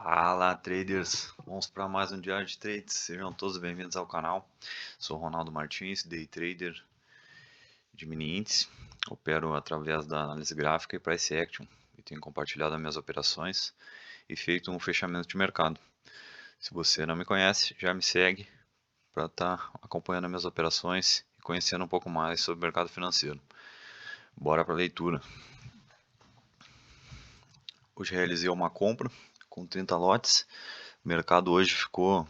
Fala traders, vamos para mais um diário de trades, sejam todos bem-vindos ao canal. Sou Ronaldo Martins, day trader de mini índice, opero através da análise gráfica e price action e tenho compartilhado as minhas operações e feito um fechamento de mercado. Se você não me conhece, já me segue para estar acompanhando as minhas operações e conhecendo um pouco mais sobre o mercado financeiro. Bora para a leitura. Hoje realizei uma compra com 30 lotes. O mercado hoje ficou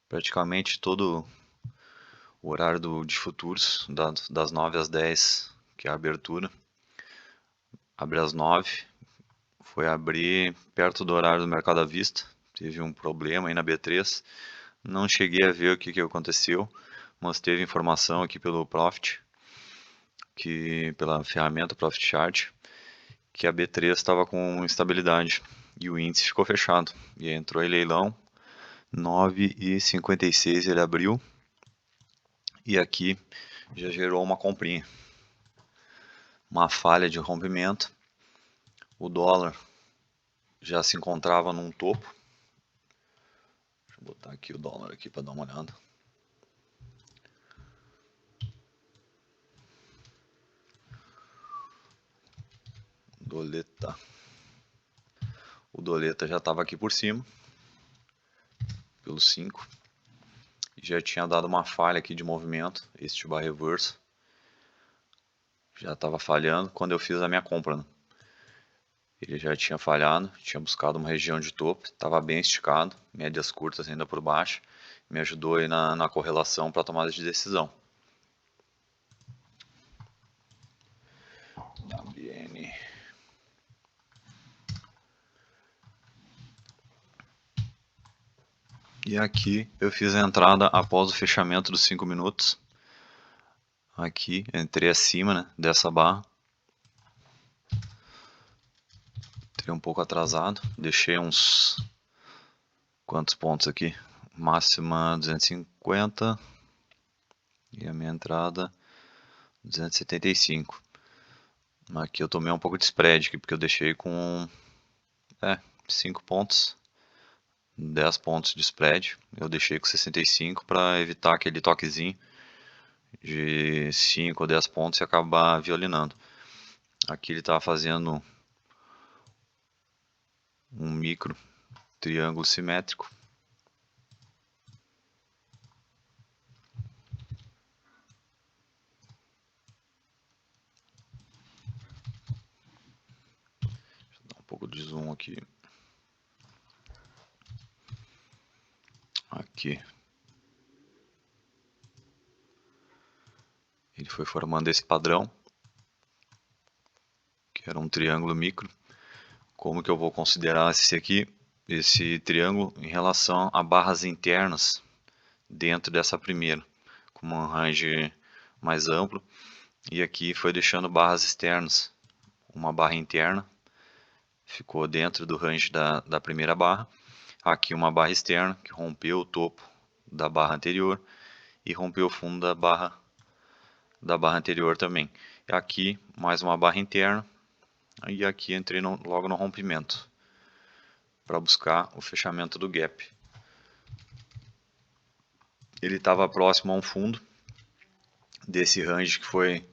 praticamente todo o horário de futuros, das 9 às 10, que é a abertura. Abre às 9, foi abrir perto do horário do mercado à vista. Teve um problema aí na B3. Não cheguei a ver o que aconteceu, mas teve informação aqui pelo Profit, pela ferramenta Profit Chart, que a B3 estava com instabilidade e o índice ficou fechado. E entrou em leilão, 9h56 ele abriu e aqui já gerou uma comprinha. Uma falha de rompimento. O dólar já se encontrava num topo. Deixa eu botar aqui o dólar aqui para dar uma olhada. Doleta. O doleta já estava aqui por cima, pelo 5. Já tinha dado uma falha aqui de movimento, este bar reverso. Já estava falhando quando eu fiz a minha compra, né? Ele já tinha falhado, tinha buscado uma região de topo, estava bem esticado, médias curtas ainda por baixo, me ajudou aí na correlação para tomada de decisão. WN. E aqui eu fiz a entrada após o fechamento dos 5 minutos. Aqui, entrei acima, né, dessa barra. Entrei um pouco atrasado, deixei uns... Quantos pontos aqui? Máxima 250 e a minha entrada 275. Aqui eu tomei um pouco de spread, aqui, porque eu deixei com 5 pontos, 10 pontos de spread. Eu deixei com 65 para evitar aquele toquezinho de 5 ou 10 pontos e acabar violinando. Aqui ele estava fazendo um micro triângulo simétrico. Deixa eu dar um pouco de zoom aqui. Aqui. Ele foi formando esse padrão, que era um triângulo micro. Como que eu vou considerar esse triângulo em relação a barras internas dentro dessa primeira, com um range mais amplo, e aqui foi deixando barras externas. Uma barra interna ficou dentro do range da primeira barra, aqui uma barra externa que rompeu o topo da barra anterior e rompeu o fundo da barra anterior também. Aqui mais uma barra interna e aqui entrei logo no rompimento para buscar o fechamento do gap. Ele estava próximo a um fundo desse range que foi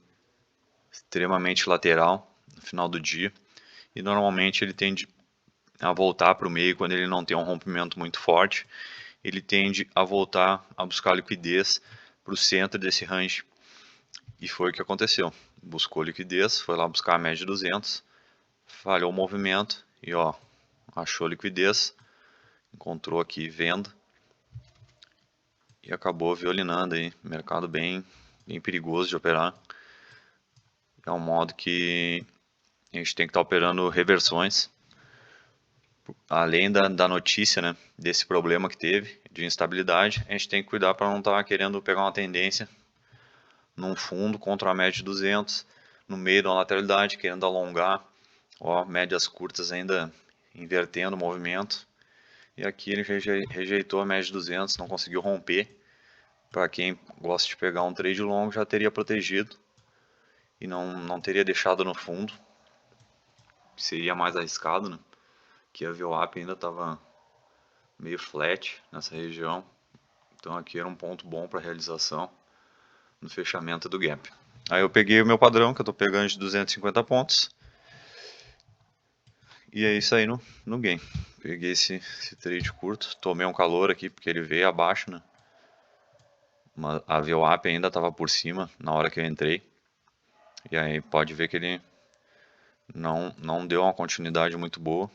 extremamente lateral no final do dia, e normalmente ele tende a voltar para o meio quando ele não tem um rompimento muito forte. Ele tende a voltar a buscar liquidez para o centro desse range, e foi o que aconteceu. Buscou liquidez, foi lá buscar a média de 200, falhou o movimento e achou liquidez, encontrou aqui venda e acabou violinando aí. Mercado bem perigoso de operar. É um modo que a gente tem que estar operando reversões. Além da notícia, né, desse problema que teve de instabilidade, a gente tem que cuidar para não estar querendo pegar uma tendência num fundo contra a média de 200, no meio da lateralidade, querendo alongar, médias curtas ainda invertendo o movimento. E aqui ele rejeitou a média de 200, não conseguiu romper. Para quem gosta de pegar um trade longo, já teria protegido e não teria deixado no fundo. Seria mais arriscado, né? Aqui a VWAP ainda estava meio flat nessa região, então aqui era um ponto bom para realização no fechamento do gap. Aí eu peguei o meu padrão, que eu estou pegando de 250 pontos, e é isso aí no game. Peguei esse trade curto, tomei um calor aqui porque ele veio abaixo, né? A VWAP ainda estava por cima na hora que eu entrei, e aí pode ver que ele não deu uma continuidade muito boa.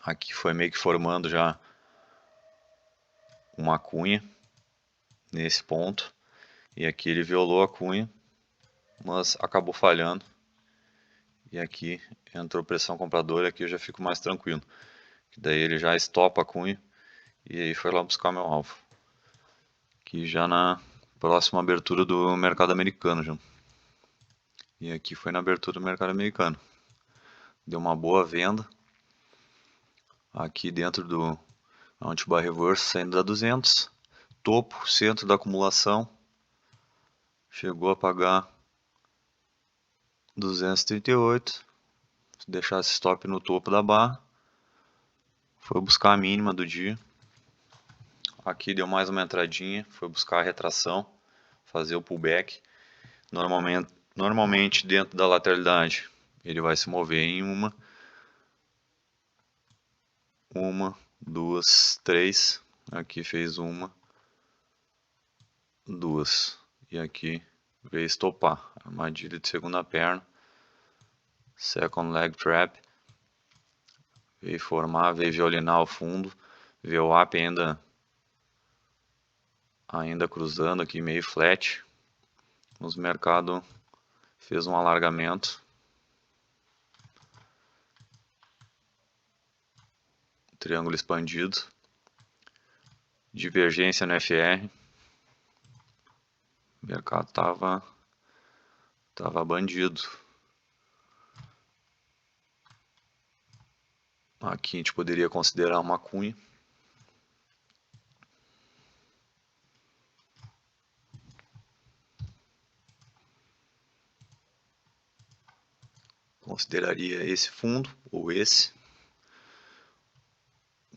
Aqui foi meio que formando já uma cunha nesse ponto, e aqui ele violou a cunha, mas acabou falhando, e aqui entrou pressão compradora, e aqui eu já fico mais tranquilo, que daí ele já estopa a cunha, e aí foi lá buscar meu alvo, aqui já na próxima abertura do mercado americano já. E aqui foi na abertura do mercado americano, deu uma boa venda, aqui dentro do anti-bar reverse saindo da 200, topo, centro da acumulação, chegou a pagar 238, se deixasse stop no topo da barra, foi buscar a mínima do dia, aqui deu mais uma entradinha, foi buscar a retração, fazer o pullback, normalmente dentro da lateralidade ele vai se mover em uma, 2, 3, aqui fez uma, 2, e aqui veio estopar, armadilha de segunda perna, second leg trap, veio formar, veio violinar ao fundo, VWAP ainda cruzando aqui meio flat, os mercado fez um alargamento, triângulo expandido, divergência no FR, o mercado tava bandido. Aqui a gente poderia considerar uma cunha. Consideraria esse fundo ou esse.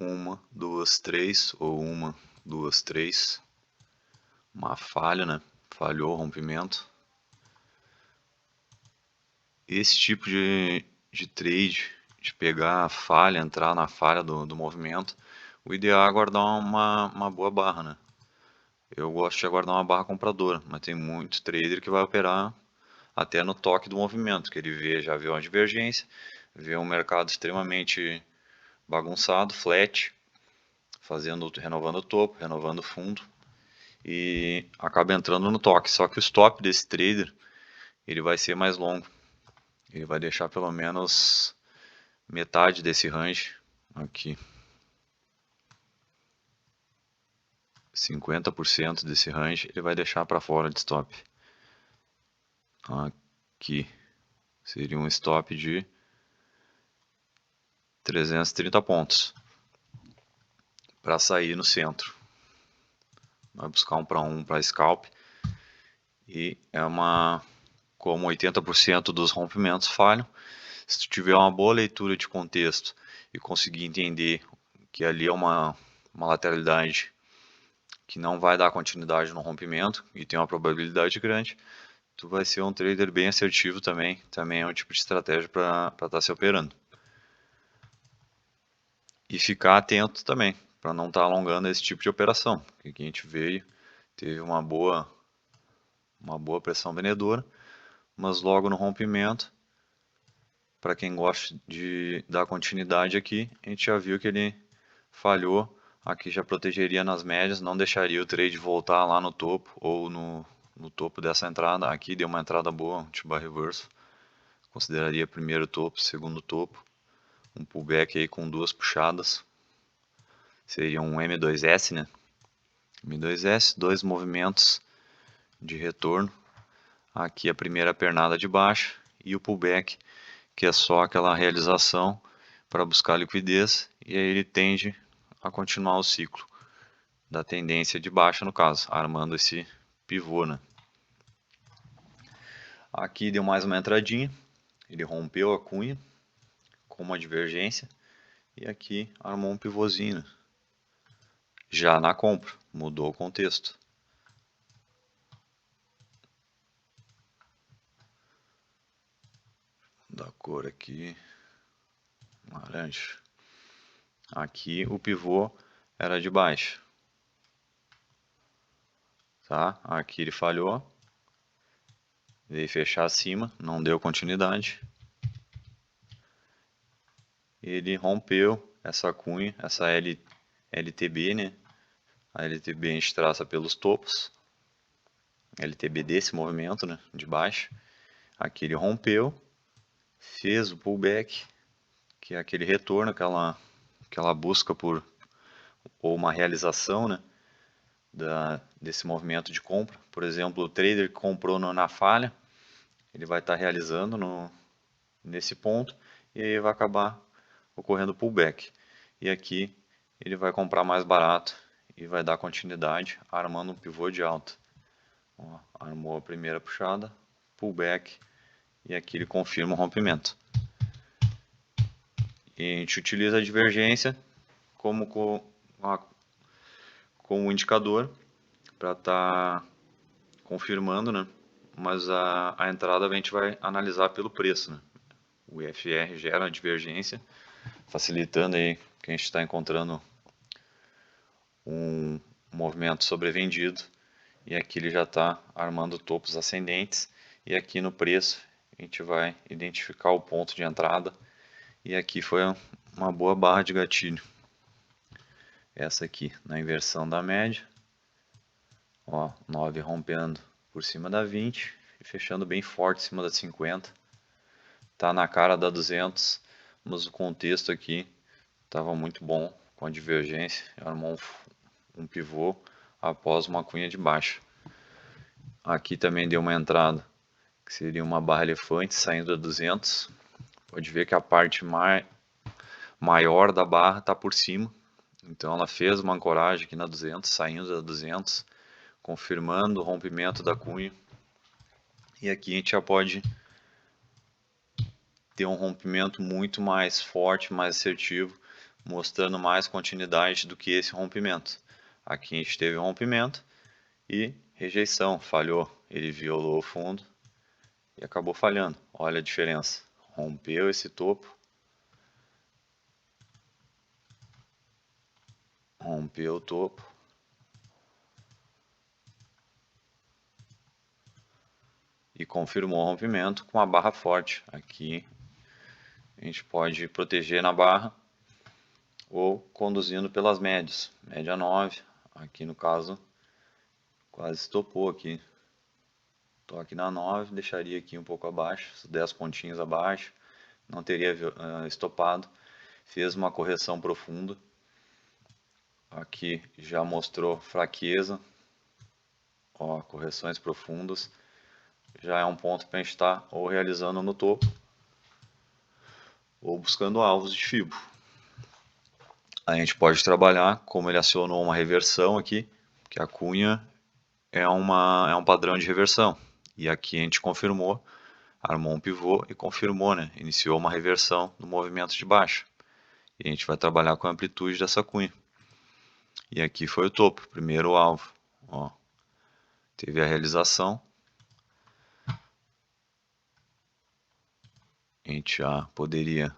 1, 2, 3 ou 1, 2, 3. Uma falha, né? Falhou o rompimento. Esse tipo de trade, de pegar a falha, entrar na falha do movimento, o ideal é aguardar uma boa barra, né? Eu gosto de aguardar uma barra compradora, mas tem muito trader que vai operar até no toque do movimento, que ele já vê uma divergência, vê um mercado extremamente bagunçado, flat, renovando o topo, renovando o fundo, e acaba entrando no toque. Só que o stop desse trader ele vai ser mais longo, ele vai deixar pelo menos metade desse range aqui, 50% desse range ele vai deixar para fora de stop. Aqui seria um stop de 330 pontos para sair no centro. Vai buscar um para um para scalp, e como 80% dos rompimentos falham, se tu tiver uma boa leitura de contexto e conseguir entender que ali é uma lateralidade que não vai dar continuidade no rompimento e tem uma probabilidade grande, tu vai ser um trader bem assertivo também é um tipo de estratégia para estar se operando. E ficar atento também, para não estar alongando esse tipo de operação, porque aqui a gente teve uma boa pressão vendedora, mas logo no rompimento, para quem gosta de dar continuidade aqui, a gente já viu que ele falhou, aqui já protegeria nas médias, não deixaria o trade voltar lá no topo, ou no topo dessa entrada, aqui deu uma entrada boa, um tipo reverso, consideraria primeiro topo, segundo topo, um pullback aí com duas puxadas, seria um M2S, né? M2S, dois movimentos de retorno, aqui a primeira pernada de baixo e o pullback, que é só aquela realização para buscar liquidez, e aí ele tende a continuar o ciclo da tendência de baixa, no caso, armando esse pivô, né? Aqui deu mais uma entradinha, ele rompeu a cunha com uma divergência, e aqui armou um pivôzinho. Já na compra, mudou o contexto. Da cor aqui, laranja. Aqui o pivô era de baixo. Tá? Aqui ele falhou. Veio fechar acima, não deu continuidade. Ele rompeu essa cunha, essa LTB, né? A LTB a gente traça pelos topos. LTB desse movimento, né? De baixo. Aqui ele rompeu, fez o pullback, que é aquele retorno, aquela busca por ou uma realização, né? Desse movimento de compra. Por exemplo, o trader que comprou na falha, ele vai estar realizando nesse ponto e aí vai acabar ocorrendo pullback. E aqui ele vai comprar mais barato e vai dar continuidade armando um pivô de alta. Ó, armou a primeira puxada, pullback e aqui ele confirma o rompimento. E a gente utiliza a divergência como indicador para estar confirmando, né? Mas a entrada a gente vai analisar pelo preço, né? O IFR gera uma divergência, facilitando aí que a gente está encontrando um movimento sobrevendido e aqui ele já está armando topos ascendentes e aqui no preço a gente vai identificar o ponto de entrada e aqui foi uma boa barra de gatilho, essa aqui na inversão da média, ó, 9 rompendo por cima da 20 e fechando bem forte em cima da 50, tá na cara da 200, mas o contexto aqui estava muito bom com a divergência, armou um pivô após uma cunha de baixa. Aqui também deu uma entrada, que seria uma barra elefante saindo da 200. Pode ver que a parte maior da barra está por cima. Então ela fez uma ancoragem aqui na 200, saindo da 200, confirmando o rompimento da cunha. E aqui a gente já pode ter um rompimento muito mais forte, mais assertivo, mostrando mais continuidade do que esse rompimento. Aqui a gente teve um rompimento e rejeição, falhou. Ele violou o fundo e acabou falhando. Olha a diferença. Rompeu esse topo. Rompeu o topo. E confirmou o rompimento com a barra forte. Aqui a gente pode proteger na barra ou conduzindo pelas médias. Média 9. Aqui no caso quase estopou aqui. Estou aqui na 9, deixaria aqui um pouco abaixo, 10 pontinhos abaixo, não teria estopado, fez uma correção profunda, aqui já mostrou fraqueza, ó, correções profundas, já é um ponto para a gente estar ou realizando no topo, ou buscando alvos de FIBO. A gente pode trabalhar, como ele acionou uma reversão aqui, que a cunha é um padrão de reversão, e aqui a gente confirmou, armou um pivô e confirmou, né? Iniciou uma reversão no movimento de baixa. E a gente vai trabalhar com a amplitude dessa cunha. E aqui foi o topo, primeiro alvo. Ó, teve a realização. A gente já poderia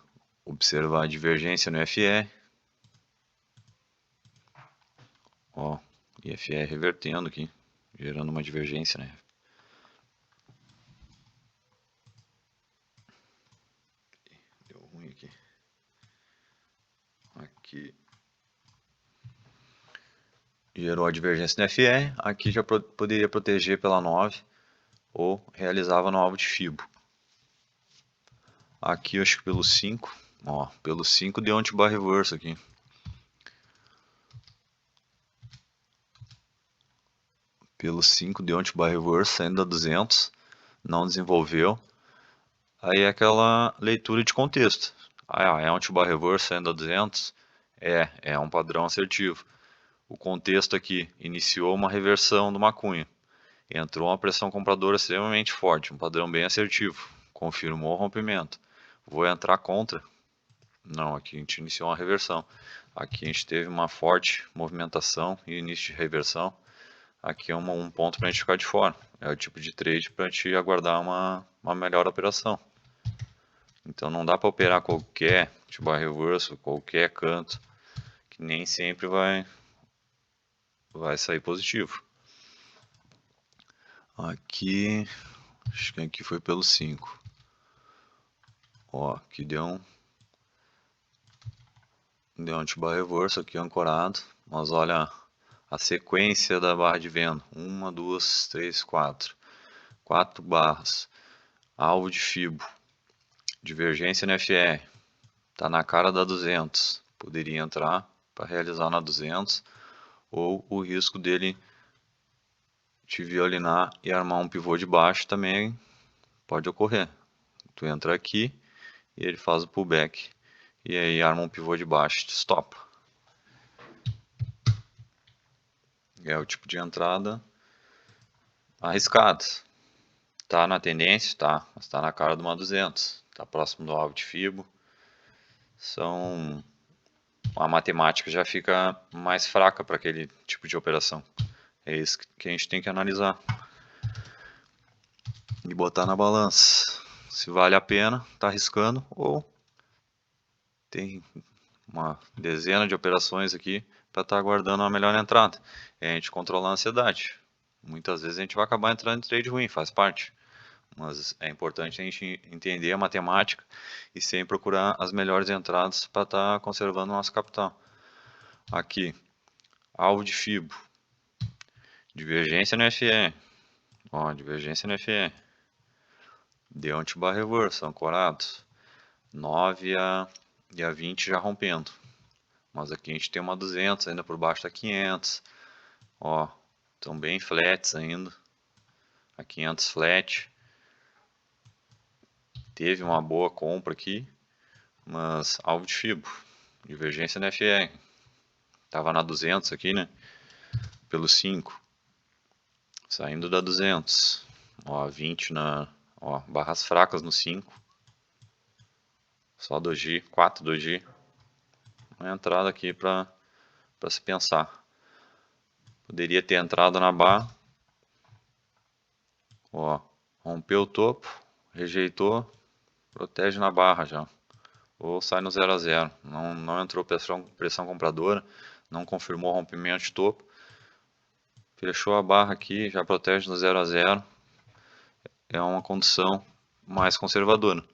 observar a divergência no IFR. Ó, IFR revertendo aqui, gerando uma divergência, né? Deu ruim aqui. Aqui gerou a divergência no FR, aqui já poderia proteger pela 9 ou realizava no alvo de FIBO. Aqui eu acho que pelo 5, ó, pelo 5 deu anti-bar reverso aqui. Pelo 5 deu anti-bar reverso, saindo da 200, não desenvolveu. Aí é aquela leitura de contexto. Ah, é anti-bar reverso saindo da 200? É um padrão assertivo. O contexto aqui iniciou uma reversão de uma cunha. Entrou uma pressão compradora extremamente forte, um padrão bem assertivo. Confirmou o rompimento. Vou entrar contra. Não, aqui a gente iniciou uma reversão. Aqui a gente teve uma forte movimentação e início de reversão. Aqui é um ponto para a gente ficar de fora. É o tipo de trade para a gente aguardar uma melhor operação. Então não dá para operar qualquer tipo de reversal, qualquer canto, que nem sempre vai sair positivo. Aqui, acho que aqui foi pelo 5. Ó, aqui deu um anti-bar reverso aqui ancorado, mas olha a sequência da barra de venda: 1, 2, 3, 4. 4 barras, alvo de Fibo, divergência no FR, tá na cara da 200, poderia entrar para realizar na 200, ou o risco dele te violinar e armar um pivô de baixo também pode ocorrer. Tu entra aqui e ele faz o pullback, e aí arma um pivô de baixo e te stopa. É o tipo de entrada arriscada. Tá na tendência? Tá, mas tá na cara de uma 200. Tá próximo do alvo de Fibo. A matemática já fica mais fraca para aquele tipo de operação. É isso que a gente tem que analisar e botar na balança. Se vale a pena, tá arriscando, ou tem uma dezena de operações aqui para estar aguardando uma melhor entrada. E a gente controlar a ansiedade. Muitas vezes a gente vai acabar entrando em trade ruim, faz parte. Mas é importante a gente entender a matemática e sempre procurar as melhores entradas para estar conservando o nosso capital. Aqui, alvo de Fibo, divergência no FE. Ó, divergência no FE. Deu anti-bar reverso, ancorado. 9 e a 20 já rompendo. Mas aqui a gente tem uma 200 ainda por baixo da 500. Ó, estão bem flats ainda. A 500 flat. Teve uma boa compra aqui, mas alvo de Fibo, divergência no FR. Tava na 200 aqui, né? Pelo 5. Saindo da 200. Ó, 20 na... Ó, barras fracas no 5. Só doji, 4 doji. Uma entrada aqui para se pensar. Poderia ter entrado na barra. Ó, rompeu o topo, rejeitou, protege na barra já. Ou sai no 0 a 0. Não entrou pressão compradora, não confirmou o rompimento de topo. Fechou a barra aqui, já protege no 0 a 0. É uma condição mais conservadora.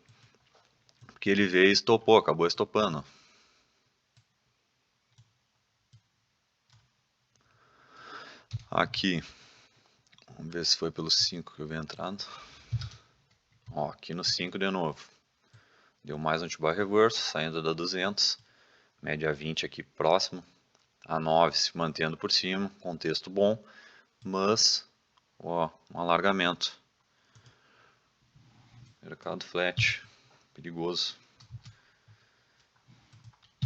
Porque ele veio e estopou, acabou estopando. Aqui, vamos ver se foi pelo 5 que eu vi entrando. Ó, aqui no 5 de novo. Deu mais um anti-bar reverso, saindo da 200. Média 20 aqui próximo. A 9 se mantendo por cima, contexto bom. Mas, ó, um alargamento. Mercado flat, perigoso.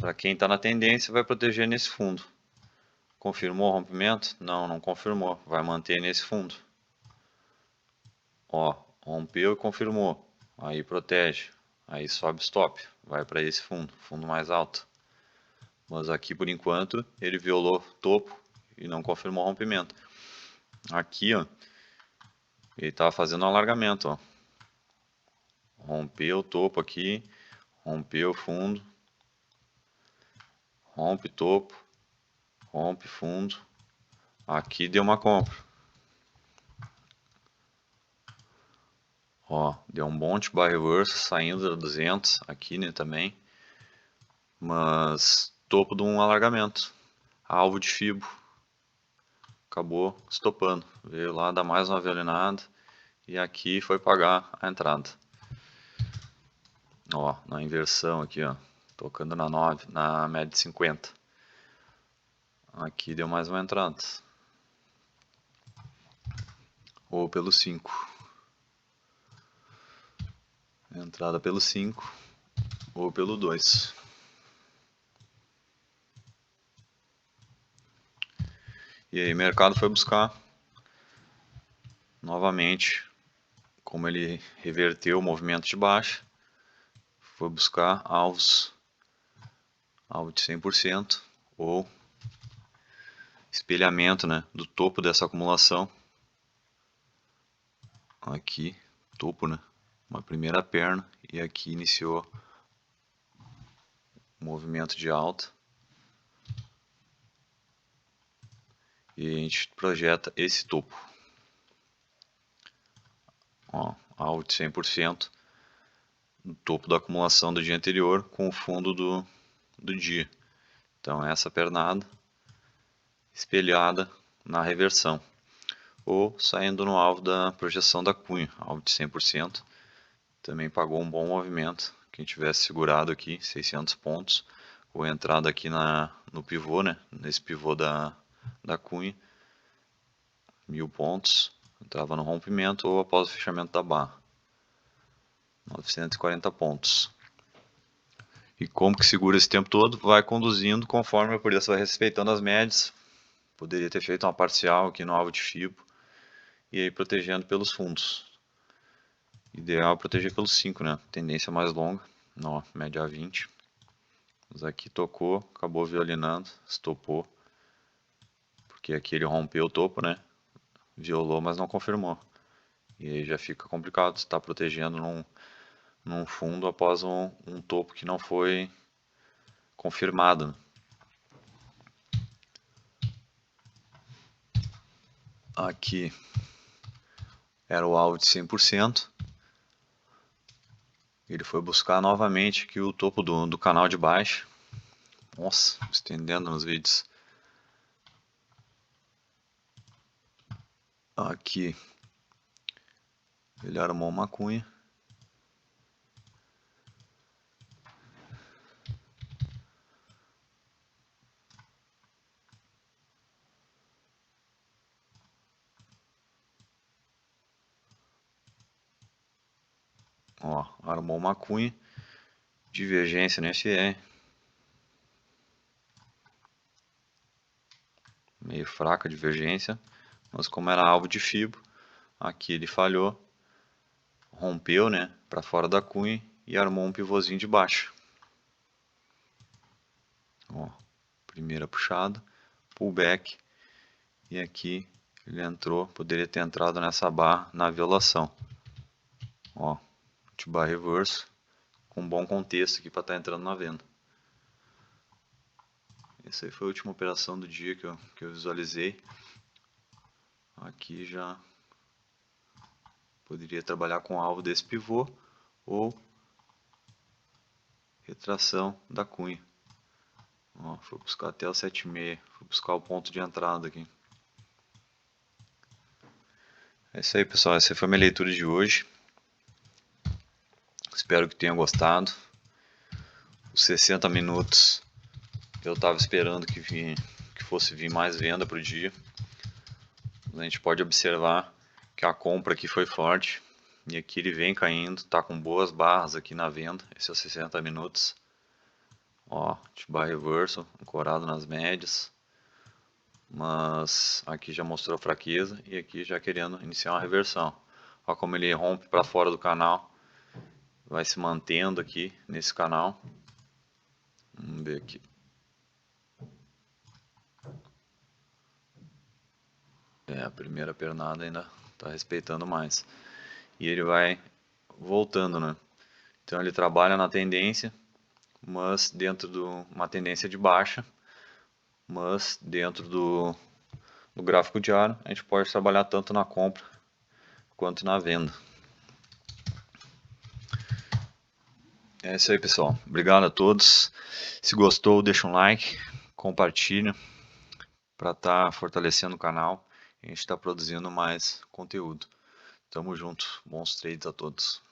Para quem está na tendência, vai proteger nesse fundo. Confirmou o rompimento? Não, não confirmou. Vai manter nesse fundo. Ó, rompeu e confirmou. Aí protege. Aí sobe stop. Vai para esse fundo mais alto. Mas aqui por enquanto ele violou topo e não confirmou o rompimento. Aqui, ó, ele estava fazendo um alargamento, ó. Rompeu o topo aqui, rompeu o fundo, rompe topo, rompe fundo. Aqui deu uma compra. Ó, deu um bom anti-bar reverso, saindo da 200 aqui, né, também. Mas topo de um alargamento. Alvo de Fibo. Acabou estopando. Veio lá dar mais uma violinada. E aqui foi pagar a entrada. Ó, na inversão aqui, ó. Tocando na 9, na média de 50. Aqui deu mais uma entrada. Ou pelo 5. Entrada pelo 5. Ou pelo 2. E aí o mercado foi buscar novamente, como ele reverteu o movimento de baixa, foi buscar alvos alvo de 100% ou espelhamento, né, do topo dessa acumulação. Aqui, topo, né, uma primeira perna, e aqui iniciou o movimento de alta. E a gente projeta esse topo. Ó, alvo de 100% no topo da acumulação do dia anterior com o fundo do dia. Então essa pernada espelhada na reversão. Ou saindo no alvo da projeção da cunha, alvo de 100%. Também pagou um bom movimento. Quem tivesse segurado aqui, 600 pontos. Ou entrada aqui no pivô, né? Nesse pivô da cunha. 1000 pontos. Entrava no rompimento ou após o fechamento da barra. 940 pontos. E como que segura esse tempo todo? Vai conduzindo conforme o preço vai respeitando as médias. Poderia ter feito uma parcial aqui no alvo de FIBO. E aí protegendo pelos fundos. Ideal é proteger pelos 5, né? Tendência mais longa. Ó, média 20. Mas aqui tocou, acabou violinando, estopou. Porque aqui ele rompeu o topo, né? Violou, mas não confirmou. E aí já fica complicado estar protegendo num fundo após um topo que não foi confirmado. Aqui era o alvo de 100%. Ele foi buscar novamente aqui o topo do canal de baixo. Nossa, estendendo nos vídeos. Aqui ele armou uma cunha. Ó, armou uma cunha. Divergência no FE. Meio fraca a divergência. Mas como era alvo de FIBO, aqui ele falhou. Rompeu, né, para fora da cunha e armou um pivôzinho de baixo. Ó, primeira puxada, pullback, e aqui ele entrou, poderia ter entrado nessa barra na violação. Ó, T-bar reverso, com um bom contexto aqui para estar entrando na venda. Essa aí foi a última operação do dia que eu visualizei. Aqui já poderia trabalhar com alvo desse pivô ou retração da cunha. Ó, foi buscar até o 7,6, foi buscar o ponto de entrada aqui. É isso aí, pessoal, essa foi a minha leitura de hoje. Espero que tenham gostado. Os 60 minutos eu estava esperando que fosse vir mais venda para o dia. A gente pode observar que a compra aqui foi forte. E aqui ele vem caindo, está com boas barras aqui na venda. Esse é os 60 minutos. Ó, T-bar reverso, ancorado nas médias. Mas aqui já mostrou fraqueza e aqui já querendo iniciar uma reversão. Ó como ele rompe para fora do canal. Vai se mantendo aqui nesse canal. Vamos ver aqui. A primeira pernada ainda está respeitando mais. E ele vai voltando, né? Então ele trabalha na tendência, mas dentro de uma tendência de baixa, mas dentro do gráfico diário a gente pode trabalhar tanto na compra quanto na venda. É isso aí, pessoal. Obrigado a todos. Se gostou, deixa um like, compartilha para estar fortalecendo o canal. A gente está produzindo mais conteúdo. Tamo junto. Bons trades a todos.